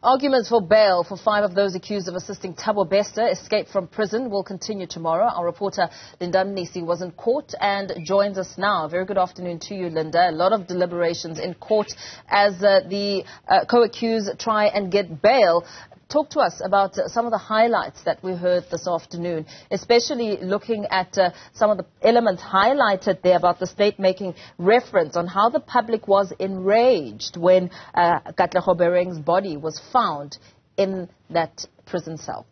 Arguments for bail for 5 of those accused of assisting Thabo Bester escape from prison will continue tomorrow. Our reporter Linda Mnisi was in court and joins us now. Very good afternoon to you, Linda. A lot of deliberations in court as the co-accused try and get bail. Talk to us about some of the highlights that we heard this afternoon, especially looking at some of the elements highlighted there about the state making reference on how the public was enraged when Katlego Bereng's body was found in that prison cell.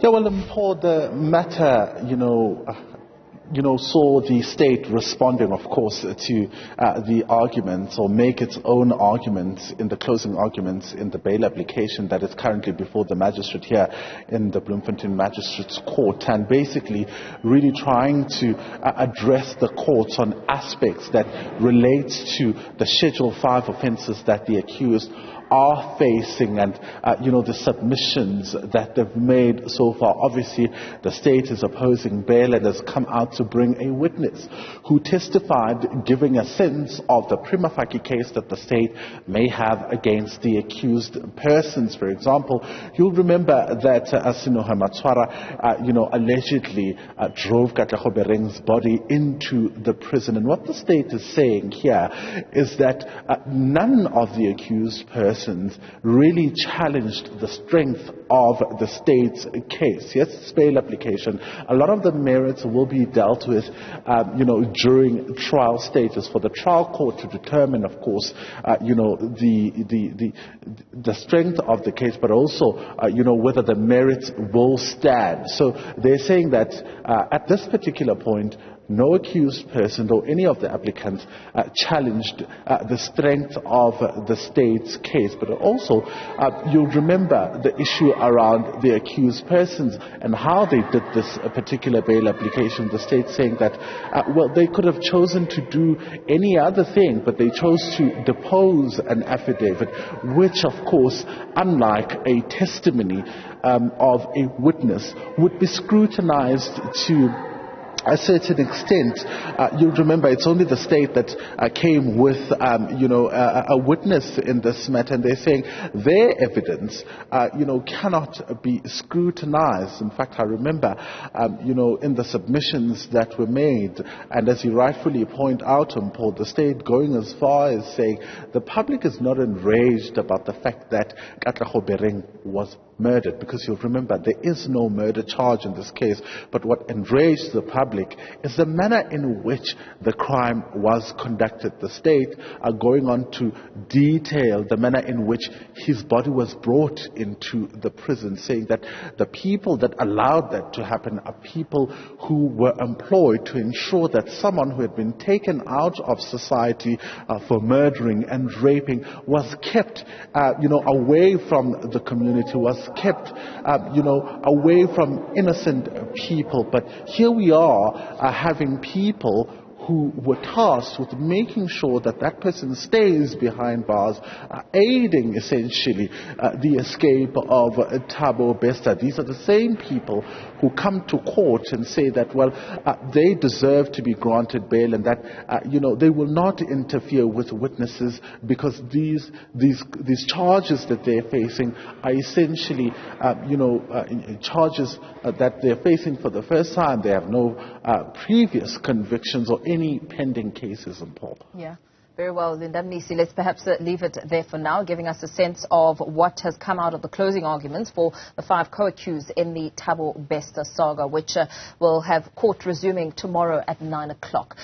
Yeah, well, for the matter, saw the state responding, of course, to the arguments, or make its own arguments in the closing arguments in the bail application that is currently before the magistrate here in the Bloemfontein Magistrates Court, and basically really trying to address the courts on aspects that relates to the Schedule 5 offences that the accused are facing, and the submissions that they've made so far. Obviously, the state is opposing bail and has come out to bring a witness who testified, giving a sense of the prima facie case that the state may have against the accused persons. For example, you'll remember that Asinoha Matswara, allegedly drove Katlego Bereng's body into the prison. And what the state is saying here is that none of the accused persons really challenged the strength of the state's case. Yes, it's bail application. A lot of the merits will be dealt with, during trial stages for the trial court to determine, of course, the strength of the case, but also, whether the merits will stand. So they're saying that at this particular point, no accused person or any of the applicants challenged the strength of the state's case. But also, you'll remember the issue around the accused persons and how they did this particular bail application. The state saying that, they could have chosen to do any other thing, but they chose to depose an affidavit, which, of course, unlike a testimony of a witness, would be scrutinized to a certain extent. You'll remember it's only the state that came with, a witness in this matter, and they're saying their evidence, cannot be scrutinized. In fact, I remember, in the submissions that were made, and as you rightfully point out, Paul, the state going as far as saying the public is not enraged about the fact that Katlego Bereng was murdered, because you'll remember there is no murder charge in this case, but what enraged the public is the manner in which the crime was conducted. The state are going on to detail the manner in which his body was brought into the prison, saying that the people that allowed that to happen are people who were employed to ensure that someone who had been taken out of society for murdering and raping was kept away from the community, was kept away from innocent people. But here we are having people who were tasked with making sure that that person stays behind bars, aiding essentially the escape of Thabo Bester. These are the same people who come to court and say that, they deserve to be granted bail, and that, they will not interfere with witnesses, because these charges that they're facing are essentially, charges that they're facing for the first time. They have no previous convictions or any pending cases, and Paul. Yeah. Very well, Linda Mnisi. Let's perhaps leave it there for now, giving us a sense of what has come out of the closing arguments for the 5 co-accused in the Thabo Bester saga, which will have court resuming tomorrow at 9 o'clock.